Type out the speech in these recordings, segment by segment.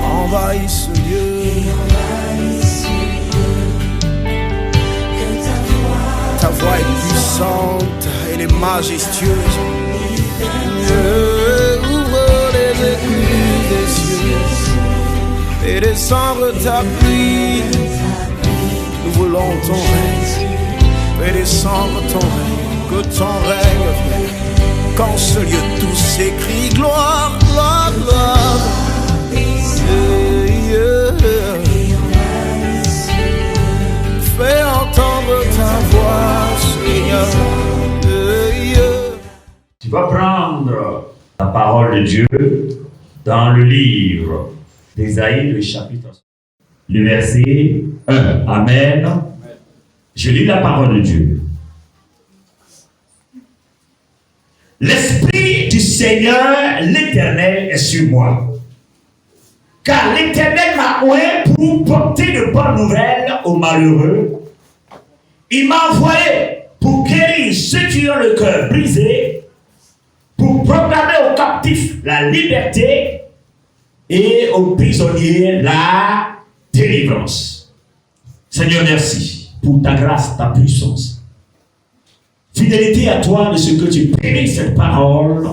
Envahisse ce lieu. Ta voix est puissante, elle est majestueuse. Ouvre les écluses des cieux et descendre ta pluie. Nous voulons ton règne, fais descendre ton règne, que ton règne vienne. Qu'en ce lieu tous s'écrient gloire, gloire, gloire. Fais entendre ta voix, Seigneur. Tu vas prendre la parole de Dieu dans le livre d'Ésaïe, le chapitre, le verset 1. Amen. Je lis la parole de Dieu. L'Esprit du Seigneur, l'Éternel, est sur moi. Car l'Éternel m'a oint pour porter de bonnes nouvelles aux malheureux. Il m'a envoyé pour guérir ceux qui ont le cœur brisé, pour proclamer aux captifs la liberté et aux prisonniers la délivrance. Seigneur, merci pour ta grâce, ta puissance. Fidélité à toi de ce que tu bénis cette parole.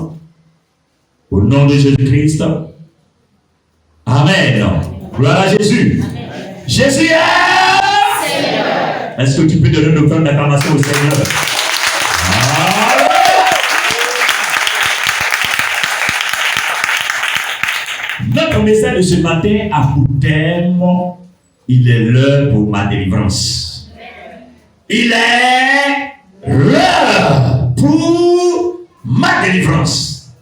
Au nom de Jésus-Christ. Amen. Gloire à Jésus. Amen. Jésus est Seigneur. Est-ce que tu peux donner une grande acclamation au Seigneur? Notre message de ce matin a pour thème: il est l'heure pour ma délivrance. Il est l'heure pour ma délivrance.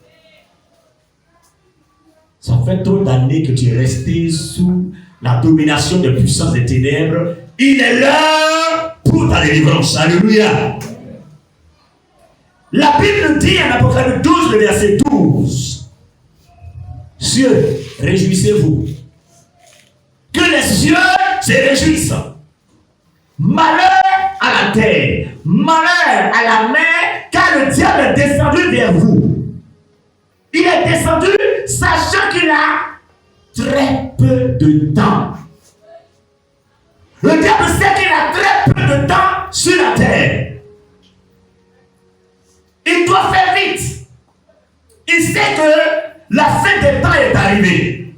Ça fait trop d'années que tu es resté sous la domination des puissances des ténèbres. Il est l'heure pour ta délivrance. Alléluia. La Bible dit en Apocalypse 12, le verset 12. Cieux, réjouissez-vous. Que les cieux se réjouissent. Malheur à la terre, malheur à la mer, car le diable est descendu vers vous. Il est descendu sachant qu'il a très peu de temps. Le diable sait qu'il a très peu de temps sur la terre. Il doit faire vite. Il sait que la fin des temps est arrivée.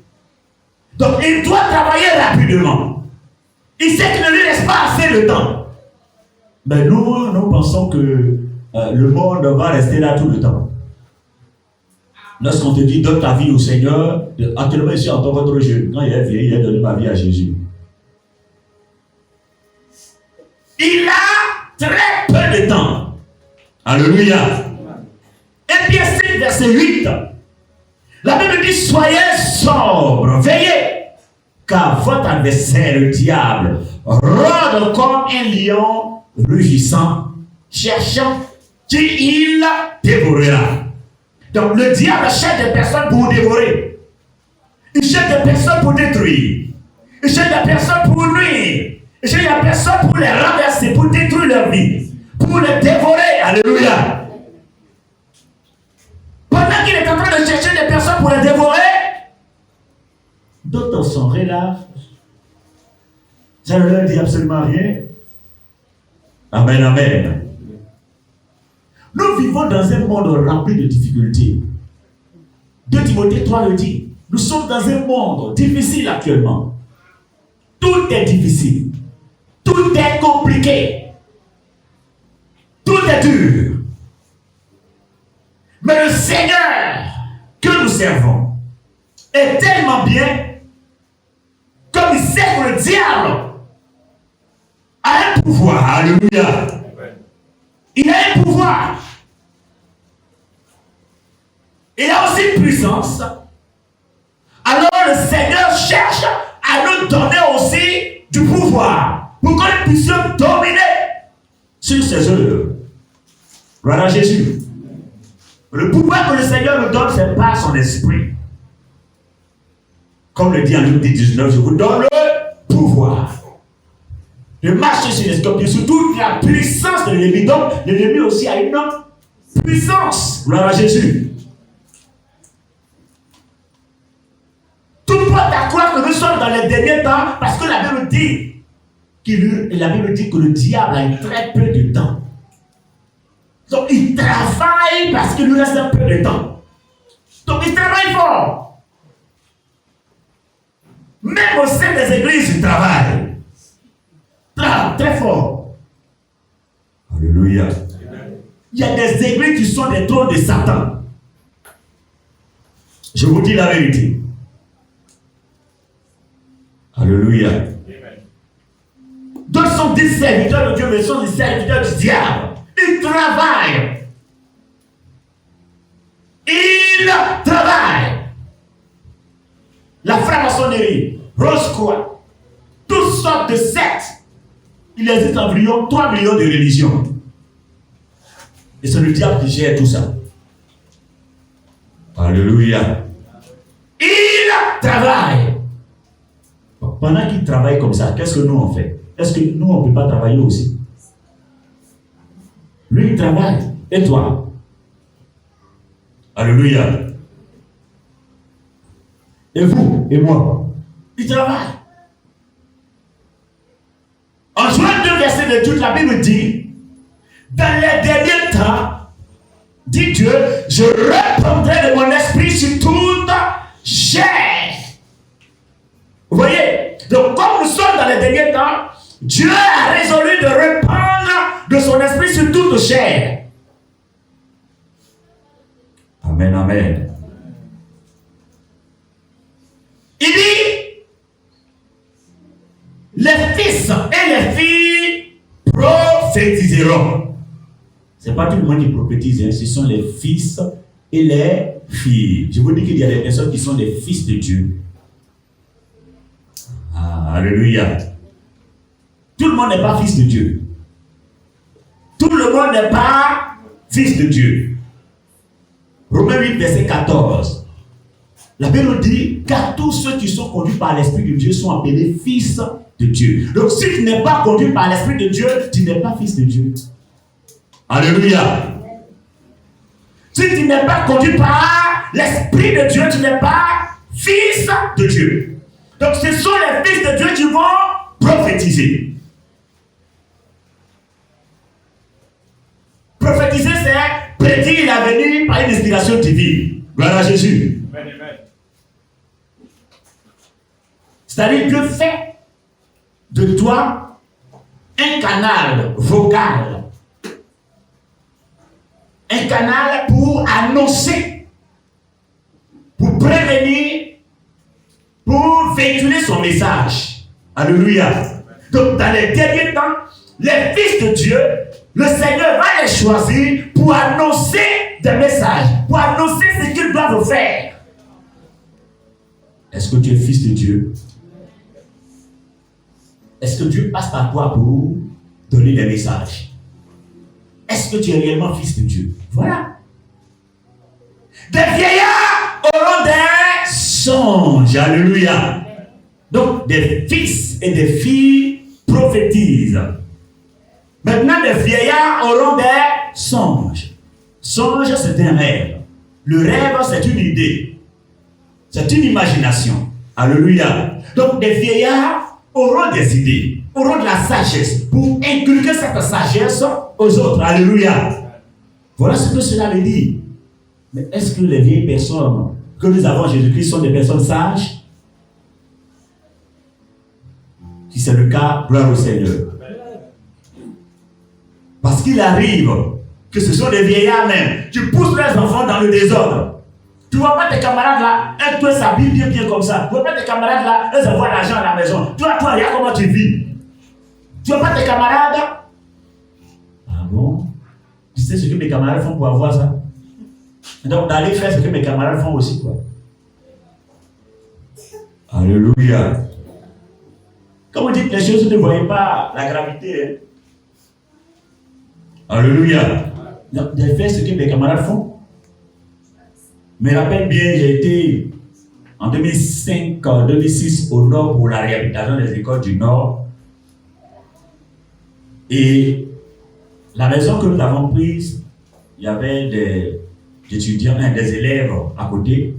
Donc il doit travailler rapidement. Il sait qu'il ne lui laisse pas assez de temps. Mais nous pensons que le monde va rester là tout le temps. Lorsqu'on te dit donne ta vie au Seigneur, actuellement ici en tant qu'autre jeune, quand il est vieilli, il a donné ma vie à Jésus. Il a très peu de temps. Alléluia. Et puis 7, verset 8. La Bible dit soyez sobres, veillez, car votre adversaire, le diable, rôde comme un lion rugissant, cherchant qui il dévorera. Donc le diable cherche des personnes pour dévorer. Il cherche des personnes pour détruire. Il cherche des personnes pour nuire. Il cherche des personnes pour les renverser, pour détruire leur vie, pour les dévorer. Alléluia. Pendant qu'il est en train de chercher des personnes pour les dévorer, d'autres sont relâches. Ça ne leur dit absolument rien. Amen, amen. Nous vivons dans un monde rempli de difficultés. 2 Timothée 3 le dit. Nous sommes dans un monde difficile actuellement. Tout est difficile. Tout est compliqué. Tout est dur. Mais le Seigneur que nous servons est tellement bien, comme il sait que le diable a un pouvoir. Alléluia. Il a un pouvoir. Il a aussi une puissance. Alors le Seigneur cherche à nous donner aussi du pouvoir pour que nous puissions dominer sur ses œuvres. Voilà Jésus. Le pouvoir que le Seigneur nous donne, c'est par son esprit. Comme le dit en Luc 19, je vous donne le pouvoir de marcher sur les scorpions, sur toute la puissance de l'ennemi. Donc, l'ennemi aussi a une puissance. Gloire à Jésus. dans les derniers temps, parce que la Bible dit que le diable a très peu de temps. Donc il travaille parce qu'il lui reste un peu de temps. Donc il travaille fort. Même au sein des églises, il travaille. Très fort. Alléluia. Il y a des églises qui sont des trônes de Satan. Je vous dis la vérité. Alléluia. D'autres sont des serviteurs de Dieu, mais sont des serviteurs du diable. Ils travaillent. Ils travaillent. La franc-maçonnerie, Rose-Croix, toutes sortes de sectes. Il existe environ 3 millions de religions. Et c'est le diable qui gère tout ça. Alléluia. Il travaille. Pendant qu'il travaille comme ça, qu'est-ce que nous on fait? Est-ce que nous on ne peut pas travailler aussi? Lui il travaille. Et toi? Alléluia. Et vous et moi? Il travaille. En Joël 2, verset 28, la Bible dit, dans les derniers temps, dit Dieu, je répandrai de mon esprit sur toute chair. Vous voyez? Donc comme nous sommes dans les derniers temps, Dieu a résolu de répandre de son esprit sur toute chair. Amen, amen. Il dit, les fils et les filles prophétiseront. Ce n'est pas tout le monde qui prophétise, hein. Ce sont les fils et les filles. Je vous dis qu'il y a des personnes qui sont des fils de Dieu. Ah, alléluia. Tout le monde n'est pas fils de Dieu. Tout le monde n'est pas fils de Dieu. Romains 8, verset 14. La Bible dit, car tous ceux qui sont conduits par l'Esprit de Dieu sont appelés fils de Dieu. Donc si tu n'es pas conduit par l'Esprit de Dieu, tu n'es pas fils de Dieu. Alléluia. Si tu n'es pas conduit par l'Esprit de Dieu, tu n'es pas fils de Dieu. Donc ce sont les fils de Dieu qui vont prophétiser. Prophétiser, c'est prédire l'avenir par une inspiration divine. Gloire à Jésus. C'est-à-dire Dieu fait de toi un canal vocal. Un canal pour annoncer, pour prévenir, pour véhiculer son message. Alléluia. Donc dans les derniers temps, les fils de Dieu, le Seigneur va les choisir pour annoncer des messages, pour annoncer ce qu'ils doivent faire. Est-ce que tu es fils de Dieu? Est-ce que Dieu passe par toi pour donner des messages? Est-ce que tu es réellement fils de Dieu? Voilà. Des vieillards auront des songes. Alléluia. Donc, des fils et des filles prophétisent. Maintenant, des vieillards auront des songes. Songe, c'est un rêve. Le rêve, c'est une idée. C'est une imagination. Alléluia. Donc, des vieillards auront des idées, auront de la sagesse pour inculquer cette sagesse aux autres. Alléluia. Voilà ce que cela veut dire. Mais est-ce que les vieilles personnes que nous avons en Jésus-Christ sont des personnes sages? Si c'est le cas, gloire au Seigneur. Parce qu'il arrive que ce sont des vieillards même qui poussent leurs enfants dans le désordre. Tu ne vois pas tes camarades là, elles s'habillent bien comme ça. Tu ne vois pas tes camarades là, elles envoient l'argent à la maison. Toi, regarde comment tu vis. Tu ne vois pas tes camarades? Ah bon? Tu sais ce que mes camarades font pour avoir ça? Donc d'aller faire ce que mes camarades font aussi, quoi. Alléluia. Comme on dit que les choses ne voyaient pas la gravité. Hein? Alléluia. Donc d'aller faire ce que mes camarades font. Je me rappelle bien, j'ai été en 2005-2006 au Nord pour la réhabilitation des écoles du Nord. Et la maison que nous avons prise, il y avait des étudiants, des élèves à côté.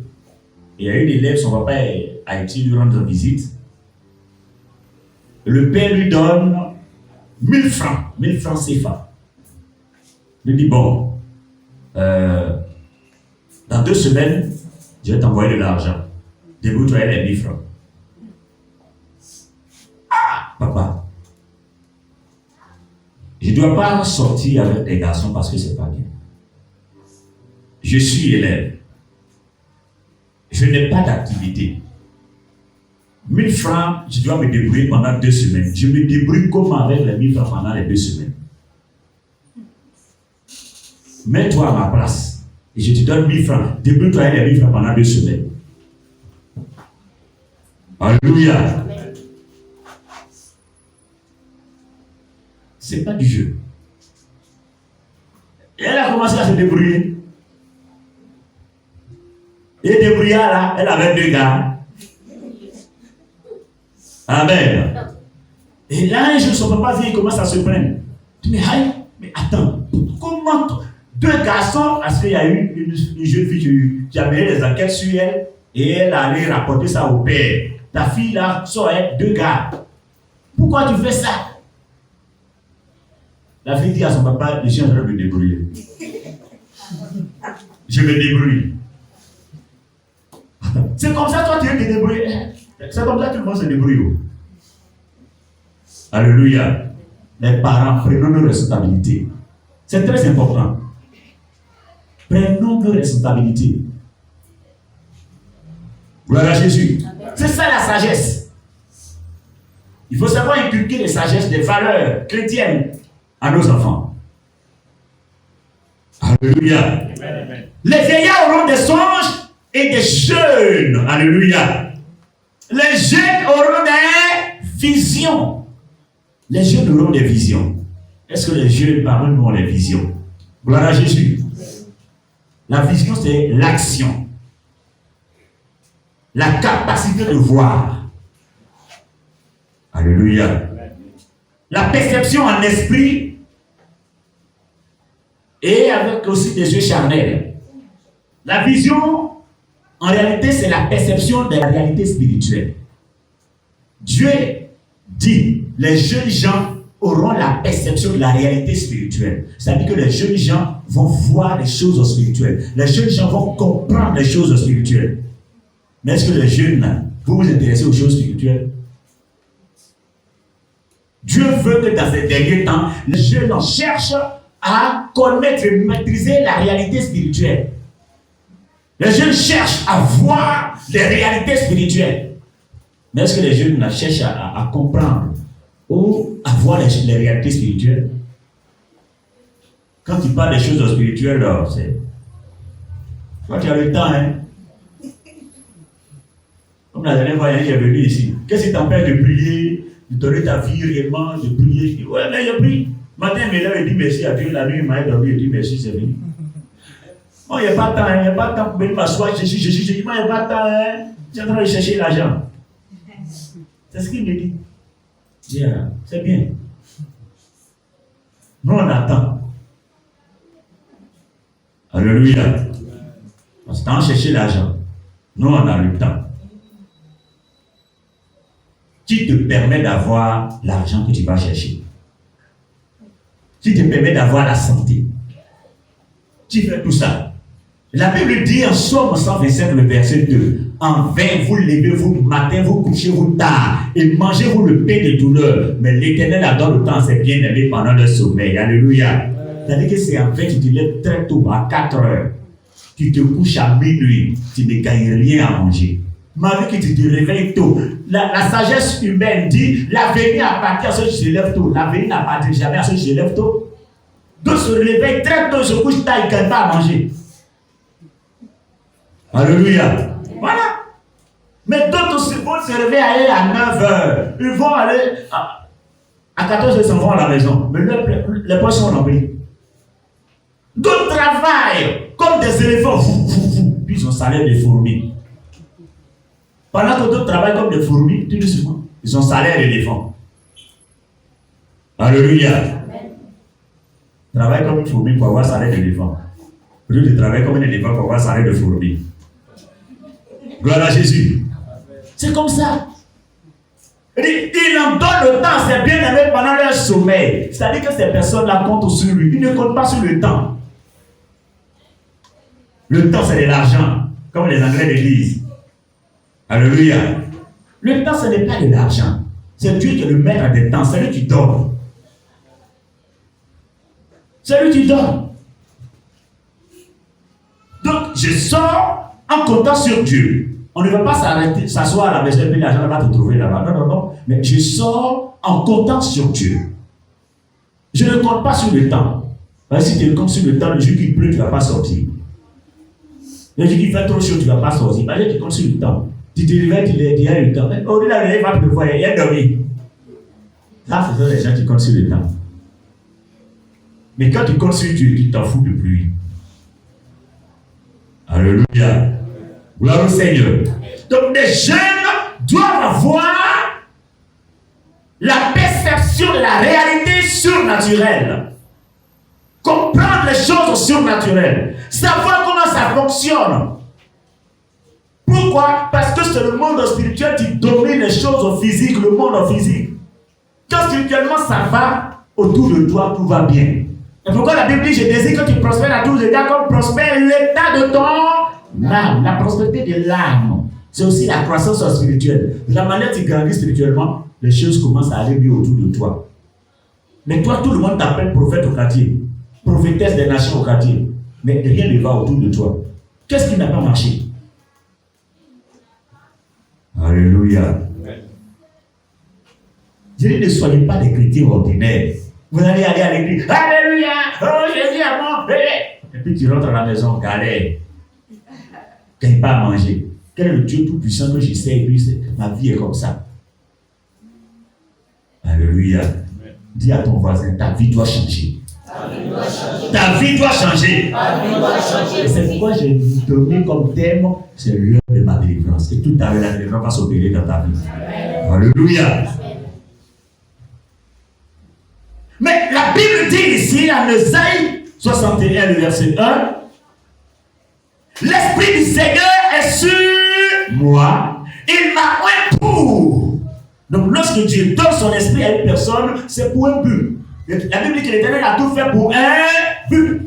Et il y a une élève, son papa a été lui rendre visite. Le père lui donne 1000 francs CFA. Il lui dit, bon, dans 2 semaines, je vais t'envoyer de l'argent. Débrouille-toi les 1000 francs. Ah, papa, je ne dois pas sortir avec des garçons parce que c'est pas bien. Je suis élève. Je n'ai pas d'activité. 1000 francs, je dois me débrouiller pendant 2 semaines. Je me débrouille comment avec les 1000 francs pendant les 2 semaines? Mets-toi à ma place et je te donne 1000 francs. Débrouille-toi avec les 1000 francs pendant 2 semaines. Alléluia. C'est pas du jeu. Et elle a commencé à se débrouiller. Et débrouillée là, elle avait 2 gars. Amen. Et là, un jour, son papa vient, il commence à se plaindre. Mais attends, comment 2 garçons, parce qu'il y a eu une jeune fille qui a mené des enquêtes sur elle, et elle allait rapporter ça au père. Ta fille là, soit 2 gars. Pourquoi tu fais ça? La fille dit à son papa, je suis en train de me débrouiller. Je me débrouille. C'est comme ça, toi, tu veux te débrouiller. C'est comme ça que tout le monde se débrouille. Alléluia. Les parents, prenons nos responsabilités. C'est très important. Prenons nos responsabilités. Gloire à Jésus. C'est ça la sagesse. Il faut savoir inculquer les sagesses, des valeurs chrétiennes à nos enfants. Alléluia. Les vieillards auront des songes et des jeunes. Alléluia. Les jeunes auront des visions. Les jeunes auront des visions. Est-ce que les jeunes parmi nous ont des visions? Gloire à Jésus. La vision, c'est l'action. La capacité de voir. Alléluia. La perception en esprit et avec aussi des yeux charnels. La vision, en réalité, c'est la perception de la réalité spirituelle. Dieu dit, les jeunes gens auront la perception de la réalité spirituelle. C'est-à-dire que les jeunes gens vont voir les choses spirituelles. Les jeunes gens vont comprendre les choses spirituelles. Mais est-ce que les jeunes, vous vous intéressez aux choses spirituelles? Dieu veut que dans ces derniers temps, les jeunes cherchent à connaître et maîtriser la réalité spirituelle. Les jeunes cherchent à voir les réalités spirituelles. Mais est-ce que les jeunes cherchent à comprendre ou à voir les réalités spirituelles? Quand tu parles des choses spirituelles, c'est... Quand tu as le temps, hein? Comme la dernière fois, il est venu ici. Qu'est-ce qui t'empêche de prier, de donner ta vie réellement, de prier? Je dis, ouais, mais je prie. Matin, mais là, il dit merci à Dieu. La nuit, il m'a dormi, il dit merci, c'est venu. Oh, il n'y a pas de temps, il n'y a pas de temps pour venir m'asseoir. Je dis, moi, il n'y a pas de temps, hein? Je suis en train de chercher l'argent. C'est ce qu'il me dit. Yeah, c'est bien. Nous, on attend. Alléluia. On se tend à chercher l'argent. Nous, on a le temps. Qui te permet d'avoir l'argent que tu vas chercher? Qui te permet d'avoir la santé? Qui fait tout ça? La Bible dit en Somme 125, le verset 2, en vain vous levez-vous matin, vous couchez-vous tard, et mangez-vous le pain de douleur, mais l'Éternel adore le temps ses bien-aimés pendant le sommeil. Alléluia. C'est-à-dire que c'est en vain, tu te lèves très tôt, à 4 heures, tu te couches à minuit, tu ne gagnes rien à manger. Malgré que tu te réveilles tôt, la sagesse humaine dit l'avenir appartient à ceux qui se lèvent tôt. L'avenir n'appartient jamais à ceux qui se lèvent tôt. Donc se réveille très tôt, se couche tard, ils ne gagnent pas à manger. Alléluia. Voilà. Mais d'autres vont se réveiller à 9 heures. Ils vont aller à 14 heures, ils s'en vont à la maison. Mais les poches sont remplies. D'autres travaillent comme des éléphants. Puis ils ont salaire de fourmis. Pendant que d'autres travaillent comme des fourmis, tout doucement, ils ont salaire d'éléphant. Alléluia. Travaille comme une fourmi pour avoir salaire d'éléphant. Au lieu de travailler comme un éléphant pour avoir salaire de fourmi. Gloire à Jésus. C'est comme ça. Il en donne le temps à ses bien-aimés pendant leur sommeil. C'est-à-dire que ces personnes-là comptent sur lui. Ils ne comptent pas sur le temps. Le temps, c'est de l'argent, comme les Anglais le disent. Alléluia. Le temps, ce n'est pas de l'argent. C'est Dieu qui est le maître des temps. C'est lui qui donne. C'est lui qui donne. Donc, je sors en comptant sur Dieu. On ne va pas s'arrêter, s'asseoir à la maison et puis l'argent va te trouver là-bas. Non, non, non. Mais je sors en comptant sur Dieu. Je ne compte pas sur le temps. Parce que si tu comptes sur le temps, le jour qui pleut, tu ne vas pas sortir. Le jour qui fait trop chaud, tu ne vas pas sortir. Parce que tu comptes sur le temps. Tu te réveilles, tu as le temps. Au-delà, il va pleuvoir, il a dormi. Ça, ce sont les gens qui comptent sur le temps. Mais quand tu comptes sur Dieu, tu t'en fous de pluie. Alléluia. Gloire au Seigneur. Donc les jeunes doivent avoir la perception de la réalité surnaturelle. Comprendre les choses surnaturelles. Savoir comment ça fonctionne. Pourquoi? Parce que c'est le monde spirituel qui domine les choses physiques, le monde physique. Quand spirituellement ça va, autour de toi tout va bien. Et pourquoi la Bible dit, je désire que tu prospères à tous les états comme prospère l'état de ton âme. La prospérité de l'âme, c'est aussi la croissance spirituelle. De la manière dont tu grandis spirituellement, les choses commencent à aller mieux autour de toi. Mais toi, tout le monde t'appelle prophète au quartier, prophétesse des nations au quartier. Mais rien ne va autour de toi. Qu'est-ce qui n'a pas marché? Alléluia. Je dis, ne soyez pas des chrétiens ordinaires. Vous allez aller à l'église. Alléluia. Oh, Jésus est mort. Et puis tu rentres à la maison, galère. Tu n'as pas à manger. Quel est le Dieu tout-puissant que j'essaie? Et puis ma vie est comme ça. Alléluia. Dis à ton voisin, ta vie doit changer. Ta vie doit changer. Et c'est pourquoi j'ai donné comme thème, c'est l'heure de ma délivrance. Et tout à l'heure, la délivrance va s'opérer dans ta vie. Alléluia. Mais la Bible dit ici, en Ésaïe 61, le verset 1, l'Esprit du Seigneur est sur moi, il m'a oint pour. Donc lorsque Dieu donne son esprit à une personne, c'est pour un but. La Bible dit que l'Éternel a tout fait pour un but.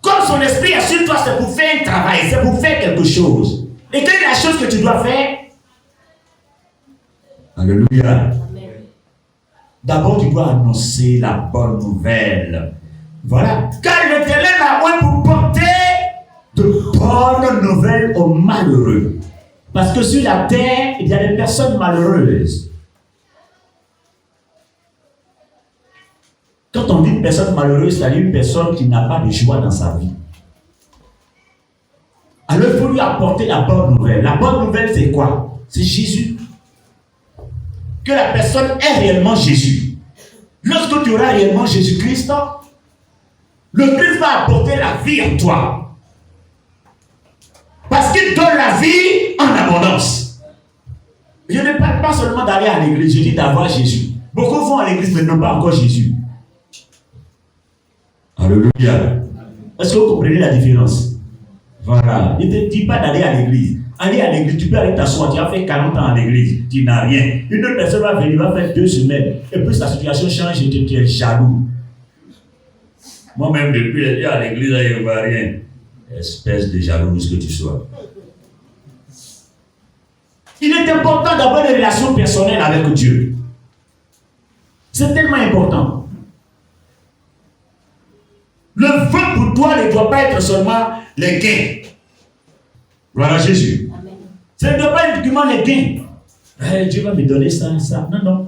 Comme son esprit est sur toi, c'est pour faire un travail, c'est pour faire quelque chose. Et quelle est la chose que tu dois faire? Alléluia. D'abord, tu dois annoncer la bonne nouvelle. Voilà. Car l'Éternel a oint pour porter de bonnes nouvelles aux malheureux. Parce que sur la terre, il y a des personnes malheureuses. Quand on dit une personne malheureuse, c'est une personne qui n'a pas de joie dans sa vie. Alors il faut lui apporter la bonne nouvelle. La bonne nouvelle, c'est quoi? C'est Jésus. Que la personne est réellement Jésus. Lorsque tu auras réellement Jésus-Christ, le Christ va apporter la vie en toi. Parce qu'il donne la vie en abondance. Je ne parle pas seulement d'aller à l'église, je dis d'avoir Jésus. Beaucoup vont à l'église mais n'ont pas encore Jésus. Alléluia. Est-ce que vous comprenez la différence? Voilà. Il ne te dit pas d'aller à l'église. Aller à l'église, tu peux aller t'asseoir, tu as fait 40 ans à l'église, tu n'as rien. Une autre personne va venir, va faire 2 semaines, et puis sa situation change et tu es jaloux. Moi-même, depuis que je suis à l'église, je ne vois rien. Espèce de jalouse que tu sois. Il est important d'avoir des relations personnelles avec Dieu. C'est tellement important. Le vœu pour toi ne doit pas être seulement les gains. Voilà Jésus. Amen. Ce ne doit pas être uniquement les gains. Dieu va me donner ça, ça. Non, non.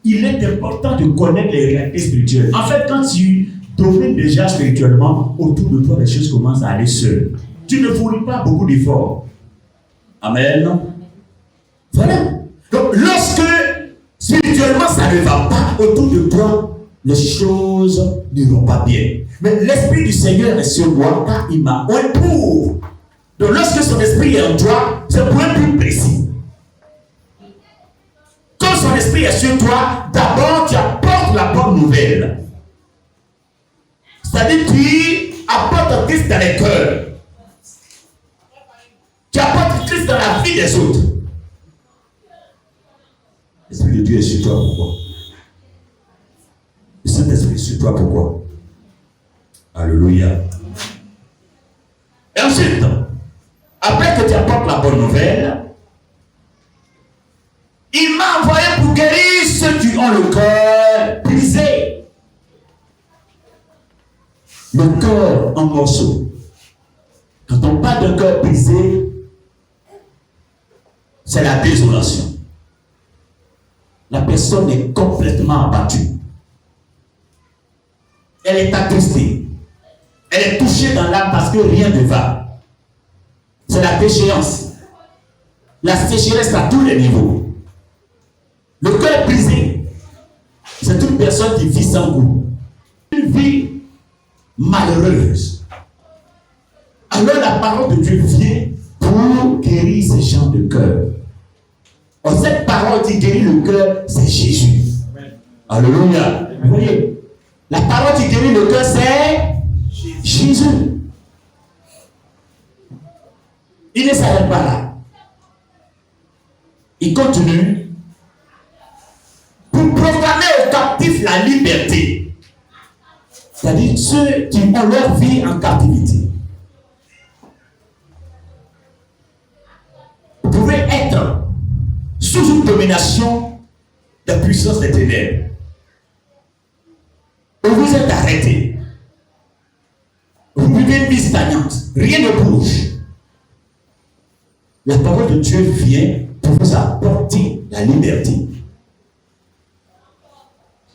Il est important de connaître les réalités spirituelles. En fait, quand tu domines déjà spirituellement, autour de toi, les choses commencent à aller seules. Tu ne fournis pas beaucoup d'efforts. Amen. Voilà. Donc, lorsque spirituellement ça ne va pas autour de toi, les choses ne vont pas bien. Mais l'Esprit du Seigneur est sur moi car il m'a oint pour. Donc lorsque son esprit est en toi, c'est pour un but précis. Quand son esprit est sur toi, d'abord tu apportes la bonne nouvelle. C'est-à-dire tu apportes Christ dans les cœurs. Tu apportes Christ dans la vie des autres. de Dieu est sur toi, pourquoi? Le Saint-Esprit est sur toi, pourquoi? Alléluia. Et ensuite, après que tu apportes la bonne nouvelle, il m'a envoyé pour guérir ceux qui ont le cœur brisé. Le cœur en morceaux. Quand on parle de cœur brisé, c'est la désolation. La personne est complètement abattue. Elle est attristée. Elle est touchée dans l'âme parce que rien ne va. C'est la déchéance. La sécheresse à tous les niveaux. Le cœur brisé, c'est une personne qui vit sans goût. Une vie malheureuse. Alors la parole de Dieu vient pour guérir ces gens de cœur. Cette parole qui guérit le cœur, c'est Jésus. Amen. Alléluia. Vous voyez, la parole qui guérit le cœur, c'est Jésus. Il ne s'arrête pas là. Il continue pour proclamer aux captifs la liberté. C'est-à-dire ceux qui ont leur vie en captivité. Vous pouvez être sous une domination de puissance des ténèbres. Vous êtes arrêté. Vous vivez une vie stagnante. Rien ne bouge. La parole de Dieu vient pour vous apporter la liberté.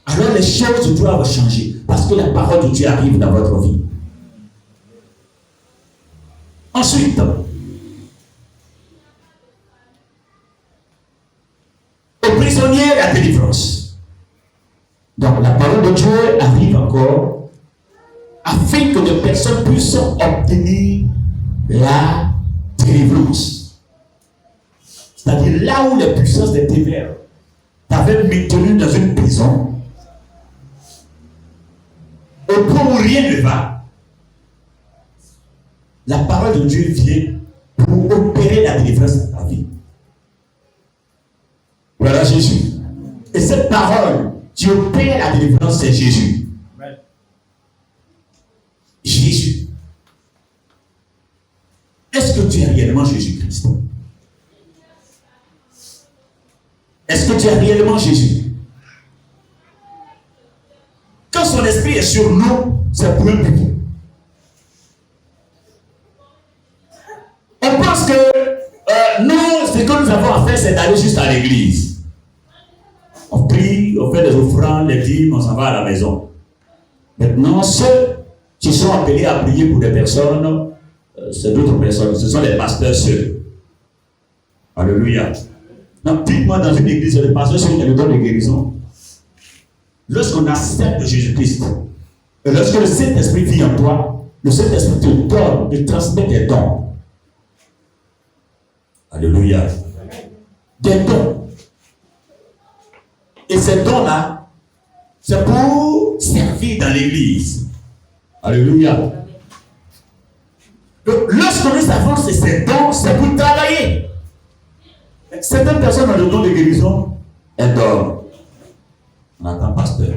Alors les choses doivent changer parce que la parole de Dieu arrive dans votre vie. Ensuite, aux prisonniers, la délivrance. Donc la parole de Dieu arrive encore afin que les personnes puissent obtenir la délivrance. C'est-à-dire là où les puissances des ténèbres t'avaient maintenu dans une prison, au point où rien ne va, la parole de Dieu vient pour opérer la délivrance dans ta vie. Voilà Jésus. Et cette parole qui opère la délivrance, c'est Jésus. Amen. Jésus. Est-ce que tu es réellement Jésus-Christ? Est-ce que tu es réellement Jésus? Quand son esprit est sur nous, c'est pour un but. On pense que nous, ce que nous avons à faire, c'est d'aller juste à l'église. On prie, on fait des offrandes, des dîmes, on s'en va à la maison. Maintenant, ceux qui sont appelés à prier pour des personnes, c'est d'autres personnes. Ce sont les pasteurs seuls. Alléluia. Donc, dites-moi dans une église, le pasteur c'est qui nous donne des guérisons. Lorsqu'on accepte Jésus-Christ, et lorsque le Saint-Esprit vit en toi, le Saint-Esprit te donne, te transmet des dons. Alléluia. Des dons. Et ces dons-là, c'est pour servir dans l'église. Alléluia. Donc, lorsque nous savons que ces dons, c'est pour travailler. Certaines personnes ont le don de guérison, elles dorment. On attend pasteur.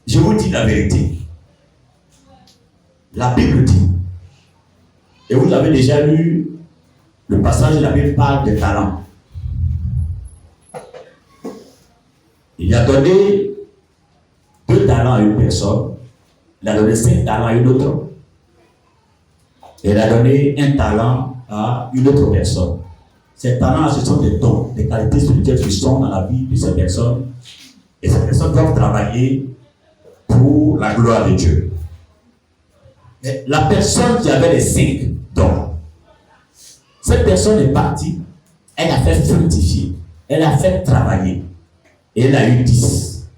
Je vous dis la vérité. La Bible dit, et vous avez déjà lu le passage de la Bible parle des talents. Il a donné 2 talents à une personne, il a donné 5 talents à une autre, et il a donné 1 talent à une autre personne. Ces talents, ce sont des dons, des qualités spirituelles qui sont dans la vie de ces personnes. Et ces personnes doivent travailler pour la gloire de Dieu. Mais la personne qui avait les 5 dons, cette personne est partie, elle a fait fructifier, elle a fait travailler, et elle a eu 10.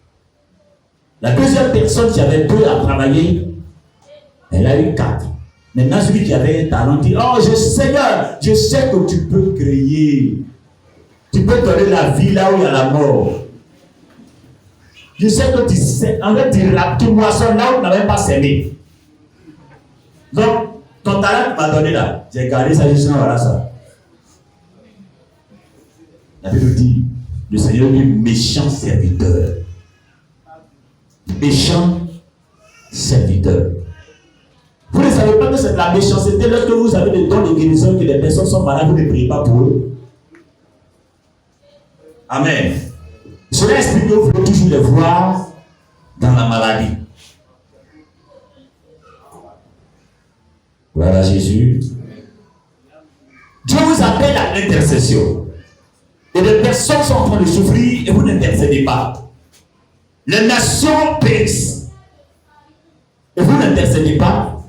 La deuxième personne qui avait 2 à travailler, elle a eu 4. Maintenant, celui qui avait un talent dit, oh Seigneur, je sais que tu peux créer. Tu peux donner la vie là où il y a la mort. Je sais que tu sais, en fait, tu moissonnes là où tu n'avais pas semé. Donc, ton talent m'a donné là. J'ai gardé ça, je suis voilà ça. La Bible dit, le Seigneur dit méchant serviteur. Méchant serviteur. Vous ne savez pas que c'est de la méchanceté lorsque vous avez des dons de guérison que les personnes sont malades, vous ne priez pas pour eux. Amen. Cela explique que vous voulez toujours les voir dans la maladie. Voilà Jésus. Dieu vous appelle à l'intercession. Et les personnes sont en train de souffrir et vous n'intercédez pas. Les nations périssent. Et vous n'intercédez pas.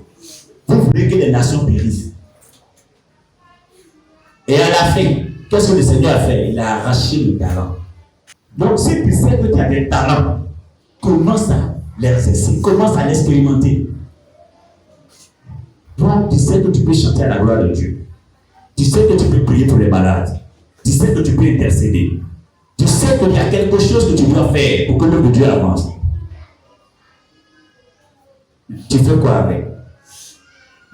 Vous voulez que les nations périssent. Et à la fin, qu'est-ce que le Seigneur a fait? Il a arraché le talent. Donc si tu sais que tu as des talents, commence à l'exercer, commence à l'expérimenter. Toi, tu sais que tu peux chanter à la gloire de Dieu. Tu sais que tu peux prier pour les malades. Tu sais que tu peux intercéder. Tu sais qu'il y a quelque chose que tu dois faire pour que l'œuvre de Dieu avance. Tu fais quoi avec?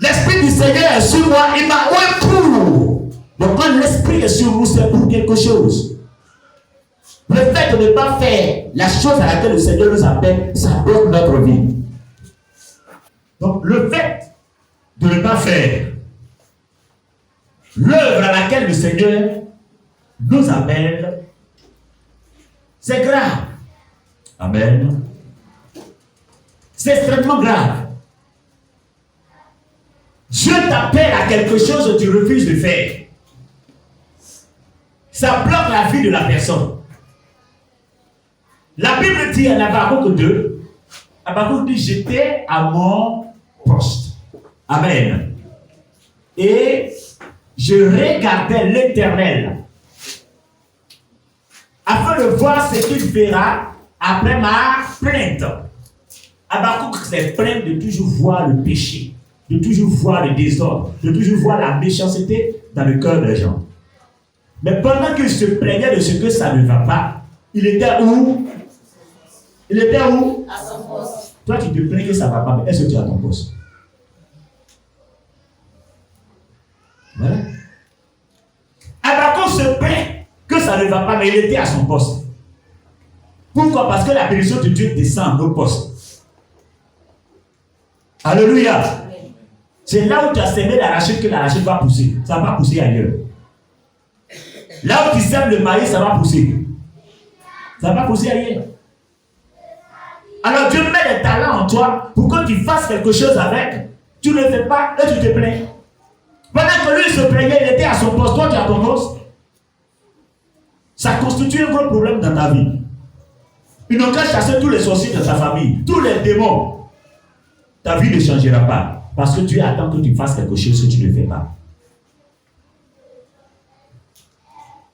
L'Esprit du Seigneur est sur moi, il m'a oint pour. Donc quand l'Esprit est sur nous, c'est pour quelque chose. Le fait de ne pas faire la chose à laquelle le Seigneur nous appelle, ça bloque notre vie. Donc le fait de ne pas faire l'œuvre à laquelle le Seigneur nous appelle, c'est grave. Amen. C'est extrêmement grave. Dieu t'appelle à quelque chose que tu refuses de faire. Ça bloque la vie de la personne. La Bible dit en Habakkuk 2, Habakkuk dit, j'étais à mon poste. Amen. Et je regardais l'Éternel afin de voir ce qu'il fera après ma plainte. Habakkuk s'est plaint de toujours voir le péché, de toujours voir le désordre, de toujours voir la méchanceté dans le cœur des gens. Mais pendant qu'il se plaignait de ce que ça ne va pas, il était où? Il était où? À son poste. Toi, tu te plains que ça ne va pas, mais est-ce que tu es à ton poste? Voilà. Habakkuk se plaint que ça ne va pas, mais il était à son poste. Pourquoi? Parce que la bénédiction de Dieu descend à nos postes. Alléluia. C'est là où tu as semé l'arachide que l'arachide va pousser. Ça va pousser ailleurs. Là où tu sèmes le maïs, ça va pousser. Ça va pousser ailleurs. Alors Dieu met des talents en toi pour que tu fasses quelque chose avec. Tu ne le fais pas et tu te plains. Pendant que lui se plaignait, il était à son poste, toi tu es à ton poste. Ça constitue un gros problème dans ta vie. Ils n'ont qu'à chasser tous les sorciers de ta famille, tous les démons. Ta vie ne changera pas. Parce que Dieu attend que tu fasses quelque chose que tu ne fais pas.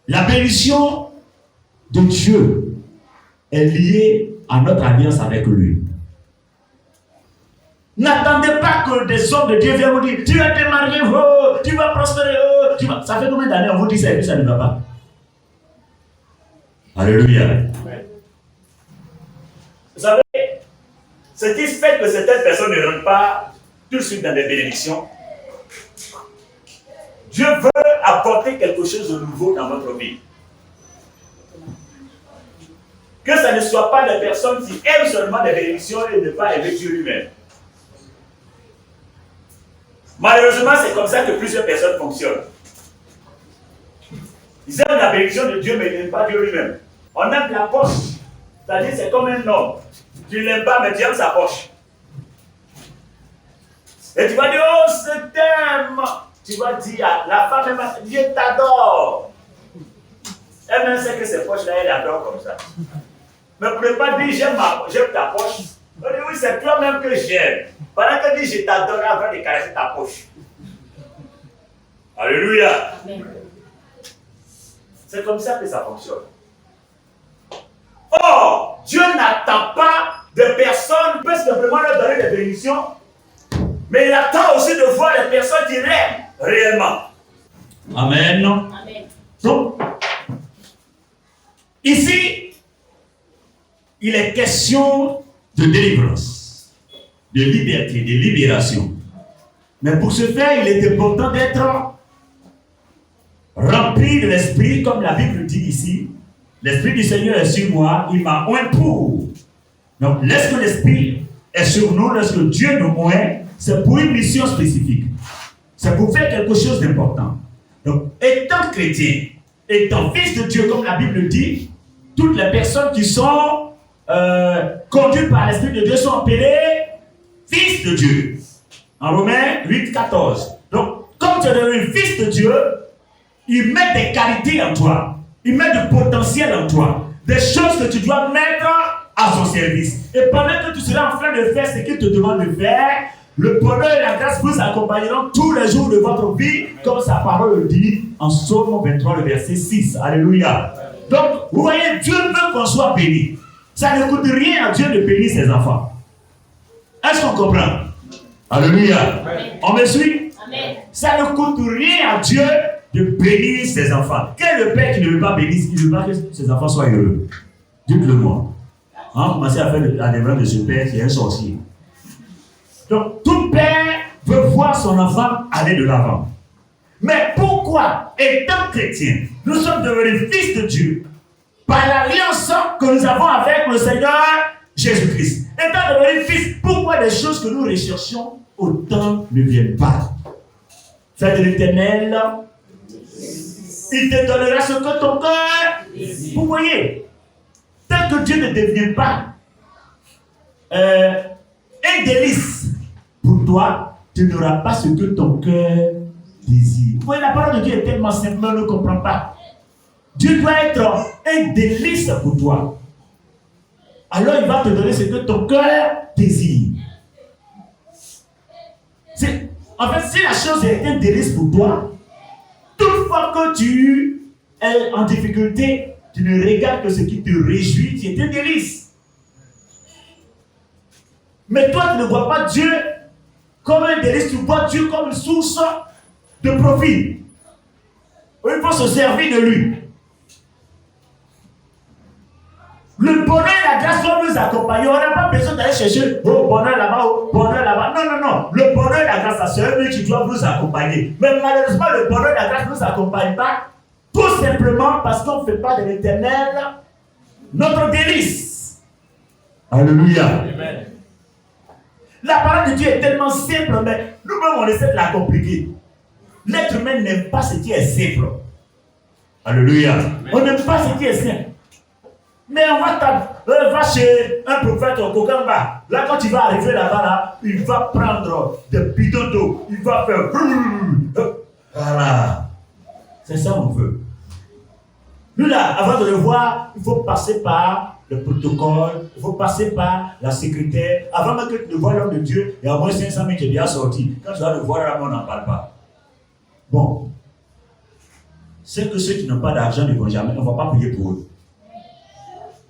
La bénédiction de Dieu est liée à notre alliance avec lui. N'attendez pas que des hommes de Dieu viennent vous dire, tu vas te marier, oh, tu vas prospérer, oh, tu vas... Ça fait combien d'années on vous dit ça et puis ça ne va pas? Alléluia. Vous savez, ce qui fait que certaines personnes ne rentrent pas tout de suite dans des bénédictions, Dieu veut apporter quelque chose de nouveau dans votre vie. Que ça ne soit pas des personnes qui aiment seulement des bénédictions et ne pas aimer Dieu lui-même. Malheureusement, c'est comme ça que plusieurs personnes fonctionnent. Ils aiment la bénédiction de Dieu, mais ils n'aiment pas Dieu lui-même. On aime la poche. C'est-à-dire, c'est comme un homme. Tu ne l'aimes pas, mais tu aimes sa poche. Et tu vas dire, oh, je t'aime. Tu vas dire, la femme, Dieu t'adore. Elle-même sait que ses poches-là, elle adore comme ça. Mais vous ne pouvez pas dire, j'aime ta poche. On dit, oui, c'est toi-même que j'aime. Pendant qu'elle dit, je t'adore, avant de caresser ta poche. Alléluia. C'est comme ça que ça fonctionne. Or, Dieu n'attend pas de personnes qui peuvent simplement leur donner des bénédictions, mais il attend aussi de voir les personnes qui l'aiment réellement. Amen. Amen. Donc, ici, il est question de délivrance, de liberté, de libération. Mais pour ce faire, il est important d'être rempli rempli de l'Esprit, comme la Bible dit ici. L'Esprit du Seigneur est sur moi, il m'a oint pour. Donc, lorsque l'Esprit est sur nous, lorsque Dieu nous oint, c'est pour une mission spécifique. C'est pour faire quelque chose d'important. Donc, étant chrétien, étant fils de Dieu, comme la Bible dit, toutes les personnes qui sont conduites par l'Esprit de Dieu sont appelées fils de Dieu. En Romains 8, 14. Donc, comme tu es devenu fils de Dieu, il met des qualités en toi. Il met du potentiel en toi. Des choses que tu dois mettre à son service. Et pendant que tu seras en train de faire ce qu'il te demande de faire, le bonheur et la grâce vous accompagneront tous les jours de votre vie, comme sa parole le dit en Psaume 23, le verset 6. Alléluia. Donc, vous voyez, Dieu veut qu'on soit béni. Ça ne coûte rien à Dieu de bénir ses enfants. Est-ce qu'on comprend? Alléluia. On me suit? Amen. Ça ne coûte rien à Dieu de bénir ses enfants. Quel est le père qui ne veut pas bénir, qui ne veut pas que ses enfants soient heureux? Dites-le moi. Commencez à faire la démarche de ce père qui est un sorcier. Donc, tout père veut voir son enfant aller de l'avant. Mais pourquoi, étant chrétien, nous sommes devenus fils de Dieu par l'alliance que nous avons avec le Seigneur Jésus-Christ? Étant devenus fils, pourquoi des choses que nous recherchons autant ne viennent pas? Fais de l'Éternel, il te donnera ce que ton cœur. Vous voyez, tant que Dieu ne devient pas un délice pour toi, tu n'auras pas ce que ton cœur désire. Vous voyez, la parole de Dieu est tellement simple, on ne comprend pas. Dieu doit être un délice pour toi. Alors il va te donner ce que ton cœur désire. En fait, si la chose est un délice pour toi, toute fois que tu es en difficulté, tu ne regardes que ce qui te réjouit, c'est un délice. Mais toi, tu ne vois pas Dieu comme un délice, tu vois Dieu comme une source de profit. Il faut se servir de lui. Le bonheur et la grâce doivent nous accompagner. On n'a pas besoin d'aller chercher bonheur là-bas, bonheur là-bas. Non, non, non. Le bonheur et la grâce, c'est eux qui doivent nous accompagner. Mais malheureusement, le bonheur et la grâce ne nous accompagnent pas. Tout simplement parce qu'on ne fait pas de l'Éternel notre délice. Alléluia. Amen. La parole de Dieu est tellement simple, mais nous-mêmes on essaie de la compliquer. L'être humain n'aime pas ce qui est simple. Alléluia. Amen. On n'aime pas ce qui est simple. Mais on va chez un prophète au Kokamba. Là, quand il va arriver là-bas, là, il va prendre des bidons d'eau. Il va faire. Voilà. C'est ça qu'on veut. Nous, là, avant de le voir, il faut passer par le protocole, il faut passer par la secrétaire. Avant même que tu ne vois l'homme de Dieu, il y a au moins 500 000 qui est déjà sorti. Quand tu vas le voir là, on n'en parle pas. Bon. C'est que ceux qui n'ont pas d'argent ne vont jamais, on ne va pas prier pour eux.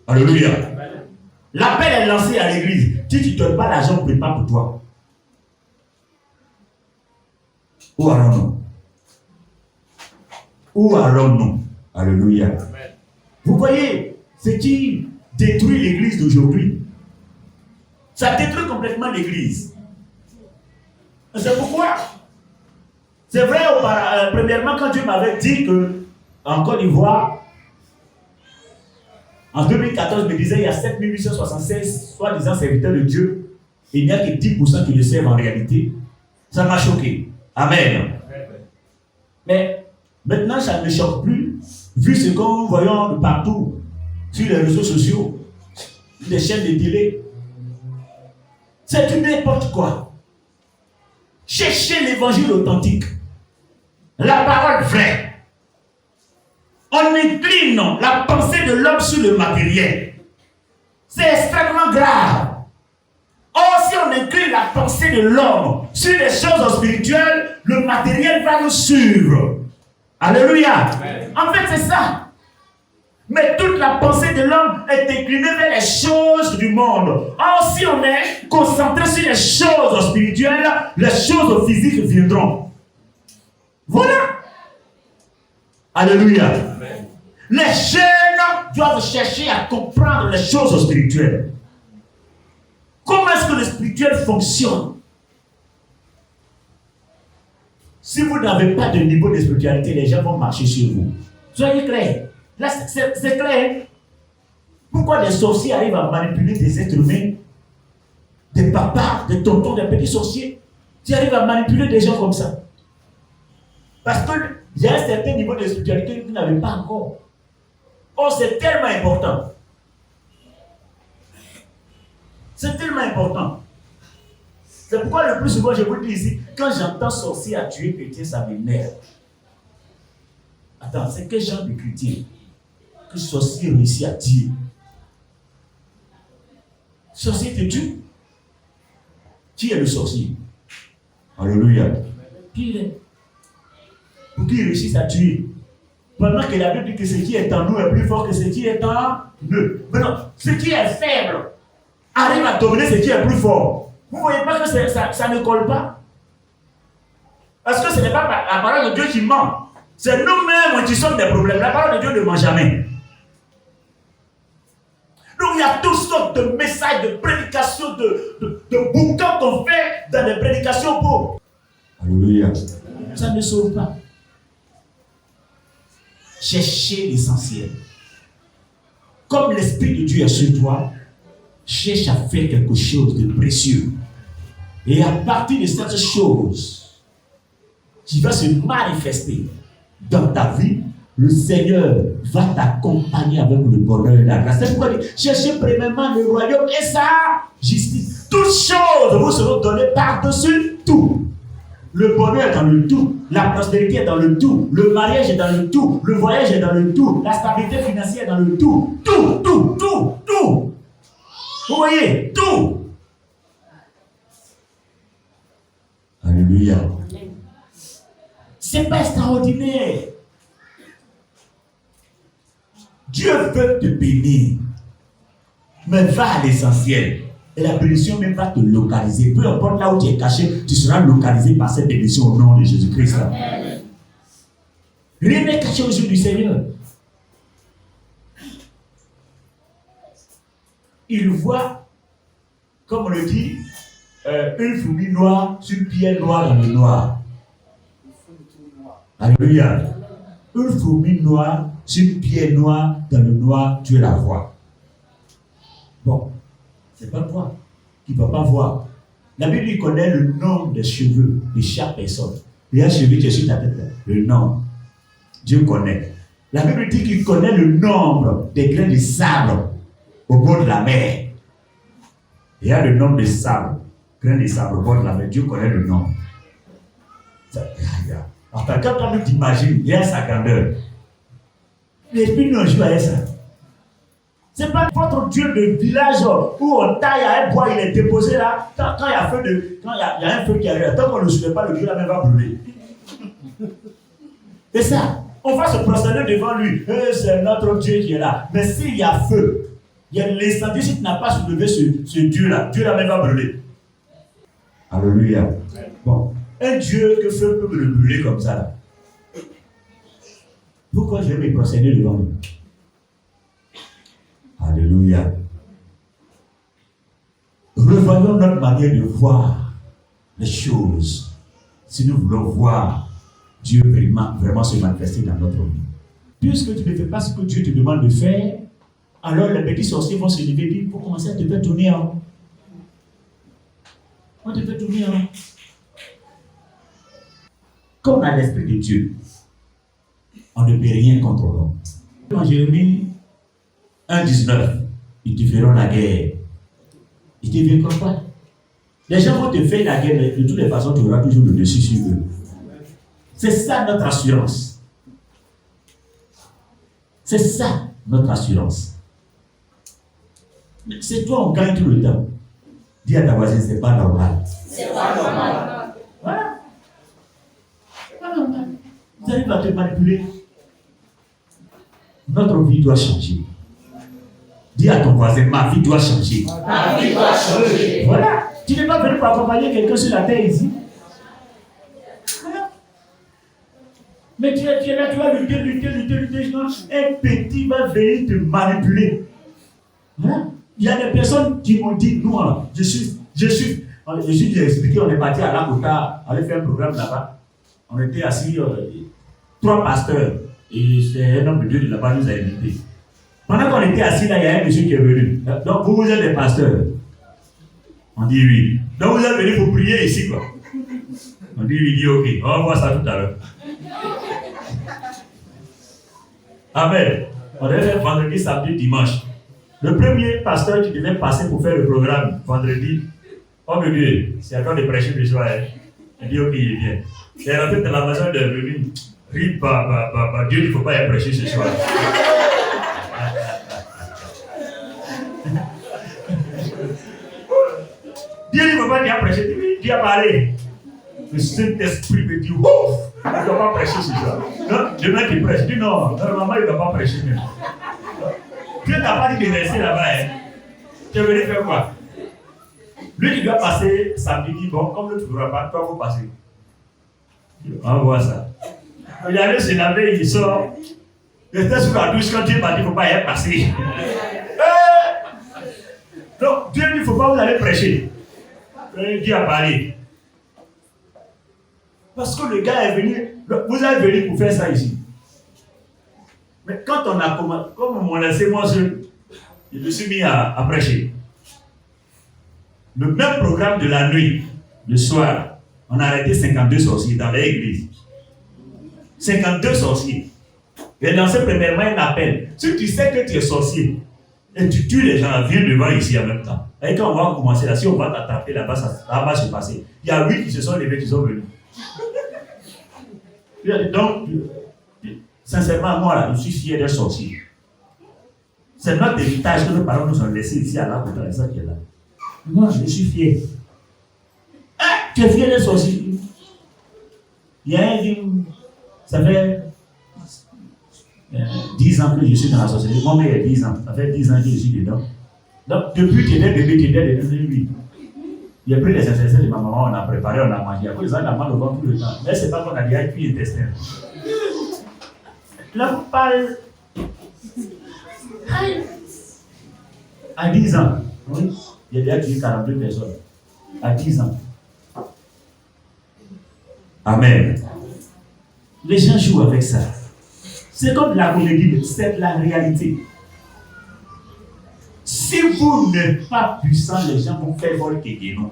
Alléluia. L'appel est lancé à l'église. Si tu ne donnes pas l'argent, on ne prie pas pour toi. Où allons-nous? Où allons-nous? Alléluia. Amen. Vous voyez, ce qui détruit l'église d'aujourd'hui, ça détruit complètement l'église. C'est pourquoi? C'est vrai, premièrement, quand Dieu m'avait dit que en Côte d'Ivoire, en 2014, il me disait il y a 7876 soi-disant serviteurs de Dieu, et il n'y a que 10% qui le servent en réalité. Ça m'a choqué. Amen. Mais maintenant, ça ne me choque plus, vu ce que nous voyons de partout, sur les réseaux sociaux, les chaînes de télé. C'est du n'importe quoi. Cherchez l'évangile authentique, la parole vraie. On incline la pensée de l'homme sur le matériel. C'est extrêmement grave. Or, si on incline la pensée de l'homme sur les choses spirituelles, le matériel va nous suivre. Alléluia. Amen. En fait, c'est ça. Mais toute la pensée de l'homme est inclinée vers les choses du monde. Or, si on est concentré sur les choses spirituelles, les choses physiques viendront. Voilà. Alléluia. Amen. Les jeunes doivent chercher à comprendre les choses spirituelles. Comment est-ce que le spirituel fonctionne? Si vous n'avez pas de niveau de spiritualité, les gens vont marcher sur vous. Soyez clairs. Là, c'est clair. Pourquoi les sorciers arrivent à manipuler des êtres humains, des papas, des tontons, des petits sorciers? Tu arrives à manipuler des gens comme ça. Parce qu'il y a un certain niveau de spiritualité que vous n'avez pas encore. Oh, c'est tellement important. C'est tellement important. C'est pourquoi le plus souvent, je vous dis ici, quand j'entends sorcier à tuer chrétien, ça m'énerve. Attends, c'est quel genre de chrétien que sorcier réussit à tuer? Sorcier te tue? Qui est le sorcier? Alléluia. Qui il est? Pour qui il réussit à tuer? Pendant que la Bible dit que ce qui est en nous est plus fort que ce qui est en nous. Mais non, ce qui est faible arrive à dominer ce qui est plus fort. Vous ne voyez pas que ça ne colle pas? Parce que ce n'est pas la parole de Dieu qui ment. C'est nous-mêmes qui sommes des problèmes. La parole de Dieu ne ment jamais. Donc il y a toutes sortes de messages, de prédications, de bouquins qu'on fait dans des prédications pour. Alléluia. Ça ne sauve pas. Cherchez l'essentiel. Comme l'Esprit de Dieu est sur toi, cherche à faire quelque chose de précieux. Et à partir de cette chose qui va se manifester dans ta vie, le Seigneur va t'accompagner avec le bonheur et la grâce. C'est pourquoi il dit, cherchez premièrement le royaume et sa justice. Toutes choses vous seront données par-dessus tout. Le bonheur est dans le tout, la prospérité est dans le tout, le mariage est dans le tout, le voyage est dans le tout, la stabilité financière est dans le tout. Tout. Vous voyez, tout. Alléluia. C'est pas extraordinaire. Dieu veut te bénir, mais va à l'essentiel. Et la bénédiction même va te localiser. Peu importe là où tu es caché, tu seras localisé par cette bénédiction au nom de Jésus-Christ. Rien n'est caché aux yeux du Seigneur. Il voit, comme on le dit, une fourmi noire sur une pierre noire dans le noir. Alléluia. Une fourmi noire sur une pierre noire dans le noir, tu la vois. Bon, c'est pas toi qui ne vas pas voir. La Bible connaît le nombre des cheveux de chaque personne. Il y a un cheveu qui est sur ta tête. Le nombre. Dieu connaît. La Bible dit qu'il connaît le nombre des grains de sable au bord de la mer. Il y a le nombre de sable, grains de sable au bord de la mer. Dieu connaît le nombre. Enfin, quand on t'imagine, il y a sa grandeur. L'esprit ne joue avec ça. C'est pas votre Dieu de village où on taille à un bois, il est déposé là. Quand il y a un feu qui arrive, tant qu'on ne le soulève pas, le Dieu là même va brûler. C'est ça. On va se prosterner devant lui. C'est notre Dieu qui est là. Mais s'il y a feu, il y a l'incendie, si tu n'as pas soulevé ce Dieu là même va brûler. Alléluia. Bon. Un Dieu que feu peut le brûler comme ça là. Pourquoi je vais me prosterner devant lui? Alléluia. Revoyons notre manière de voir les choses. Si nous voulons voir Dieu vraiment se manifester dans notre vie. Puisque tu ne fais pas ce que Dieu te demande de faire, alors les petits sorciers vont se lever et dire, pour commencer à te faire tourner en haut. On te fait tourner en haut. Comme dans l'Esprit de Dieu, on ne peut rien contre l'homme. Dans Jérémie 1,19, ils te feront la guerre. Ils te vaincront pas. Les gens vont te faire la guerre, mais de toutes les façons, tu auras toujours le dessus sur eux. C'est ça notre assurance. C'est ça notre assurance. C'est toi, on gagne tout le temps. Dis à ta voisine, c'est pas normal. C'est pas normal. Voilà. C'est pas normal. Vous arrivez à te manipuler. Notre vie doit changer. Dis à ton voisin, ma vie doit changer. Ma vie doit changer. Voilà. Tu n'es pas venu pour accompagner quelqu'un sur la terre ici. Voilà. Mais tu es là, tu vas lutter. Un petit va venir te manipuler. Voilà. Il y a des personnes qui m'ont dit, nous, j'ai expliqué, on est parti à Lakota, aller faire un programme là-bas. On était assis, 3 pasteurs, et c'est un homme de Dieu de là-bas nous a invités. Pendant qu'on était assis là, il y a un monsieur qui est venu. Donc vous êtes des pasteurs? On dit oui. Donc vous êtes venus pour prier ici, quoi. On dit oui, il dit ok, on va voir ça tout à l'heure. Amen. On devait faire vendredi, samedi, dimanche. Le premier pasteur qui devait passer pour faire le programme vendredi, oh mon Dieu, c'est à toi de prêcher le soir. Il dit ok, il vient. Il est rentré dans la maison, il est venu. Dieu, il ne faut pas y prêcher ce soir. Dieu ne veut pas dire prêcher, Dieu a parlé. Le Saint-Esprit me dit, ouf, il ne doit pas prêcher ce soir. Non, demain qu'il prêche, il dit non, normalement il ne doit pas prêcher même. Dieu n'a pas dit de rester là-bas. Hein. Tu es venu faire quoi? Lui qui doit passer samedi, dit bon, comme ne trouvera pas, toi vous passez. On voit ça. Il allait se laver, il sort. Il était sous la douche quand Dieu m'a dit il ne faut pas y passer. Donc Dieu dit il ne faut pas vous aller prêcher. Dieu a parlé. Parce que le gars est venu, vous êtes venu pour faire ça ici. Mais quand on a commencé, comme on m'a laissé moi seul, je me suis mis à prêcher. Le même programme de la nuit, le soir, on a arrêté 52 sorciers dans l'église. 52 sorciers. Et lancé premièrement un appel. Si tu sais que tu es sorcier et tu tues les gens, viens devant ici en même temps. Et quand on va commencer là, si on va t'attraper là-bas, ça va se passer. Il y a 8 qui se sont levés, qui sont venus. Donc, sincèrement, moi là, je suis fier d'être sorcier. C'est notre héritage que nos parents nous ont laissé ici à l'arbre dans ça qui est là. Moi, je suis fier. Tu es fier d'être sorcier? Il y a un qui, ça fait 10 ans que je suis dans la sorcellerie. Moi, mais il y a 10 ans. Ça fait 10 ans que je suis dedans. Donc, depuis que tu étais bébé, tu étais dedans, lui. Il a pris les intestins de ma maman, on a préparé, on a mangé. Après, ça, on a mal au ventre tout le temps. Mais c'est pas qu'on a dit, il puis intestin. Là, on parle. À 10 ans, oui, il y a déjà tué 42 personnes. À 10 ans. Amen. Les gens jouent avec ça. C'est comme la comédie, c'est la réalité. Si vous n'êtes pas puissant, les gens vont faire votre guénon.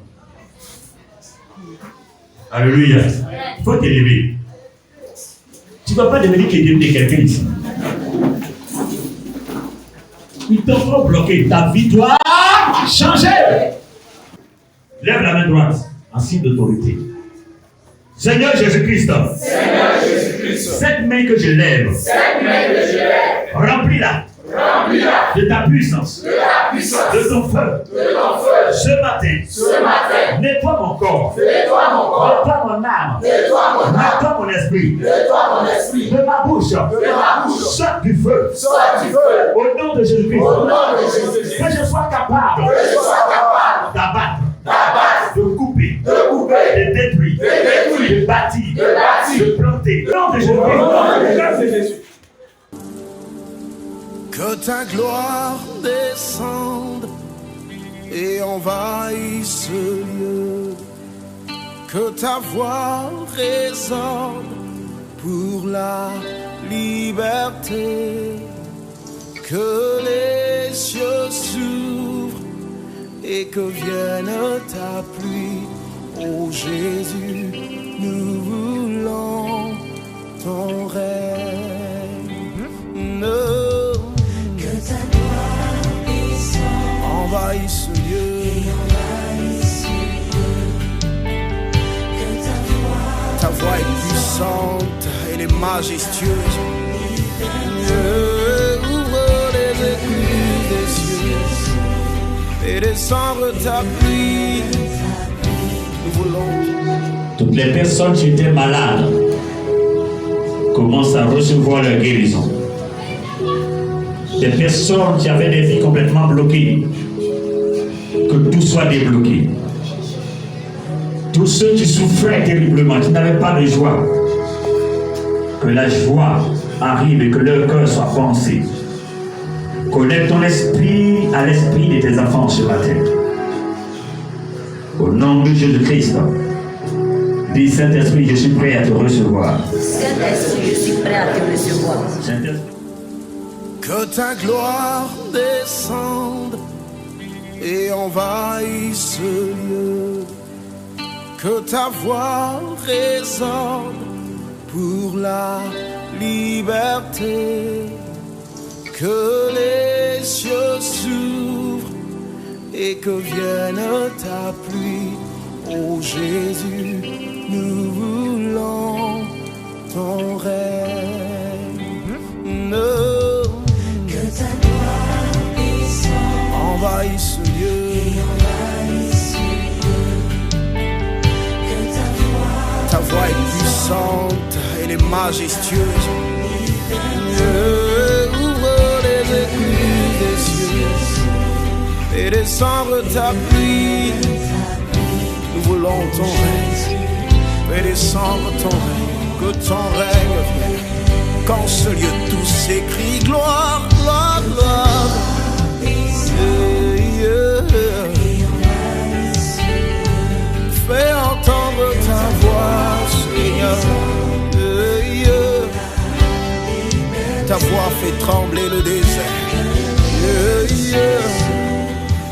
Alléluia. Il faut t'élever. Tu ne vas pas devenir guénon de quelqu'un ici. Ils t'ont trop bloqué. Ta vie doit changer. Lève la main droite en signe d'autorité. Seigneur Jésus-Christ, cette main que je lève, remplis-la de ta puissance, de ton feu. Ce matin, nettoie mon corps, nettoie mon âme, nettoie mon esprit, de ma bouche, sorte du feu, au nom de Jésus-Christ, que je sois capable d'abattre, de couper, de détruire, de bâtir, de planter, au nom de Jésus-Christ. Que ta gloire descende et envahisse ce lieu. Que ta voix résonne pour la liberté. Que les cieux s'ouvrent et que vienne ta pluie. Oh Jésus, nous voulons ton règne. Envahis ce lieu. Ta voix est puissante, elle est majestueuse. Ouvre les écluses des cieux et descendre ta pluie. Nous voulons. Toutes les personnes qui étaient malades commencent à recevoir leur guérison. Des personnes qui avaient des vies complètement bloquées, que tout soit débloqué. Tous ceux qui souffraient terriblement, qui n'avaient pas de joie, que la joie arrive et que leur cœur soit pensé. Connecte ton esprit à l'esprit de tes enfants ce matin. Au nom de Jésus-Christ, Dis Saint-Esprit, je suis prêt à te recevoir. Saint-Esprit, je suis prêt à te recevoir. Saint-Esprit. Que ta gloire descende et envahisse ce lieu. Que ta voix résonne pour la liberté. Que les cieux s'ouvrent et que vienne ta pluie. Oh Jésus, nous voulons ton règne. Que ta gloire descende, Envahisse ce lieu. Que ta Ta voix est puissante, elle est majestueuse. Ouvre les écluses des cieux et descendre ta pluie. Nous voulons ton règne, fais descendre ton règne, que ton règne vienne. Qu'en ce lieu tous s'écrient gloire, gloire, gloire. Fais entendre ta voix, Seigneur. Ta voix fait trembler le désert.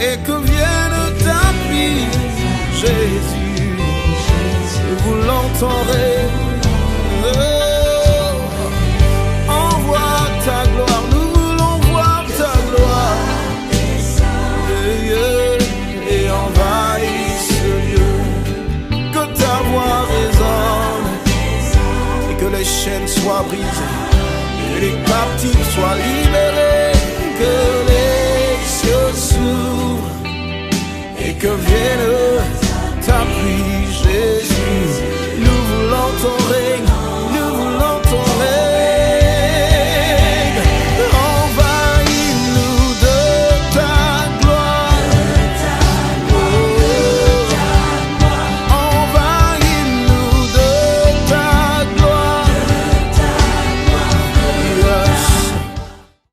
Et que vienne ta pluie, Jésus. Nous voulons ton règne. Envoie ta gloire, nous voulons voir ta gloire. Et envahis ce lieu. Que ta voix résonne et que les chaînes soient brisées, que les captifs soient libérés, que les cieux s'ouvrent et que vienne ta pluie, Jésus.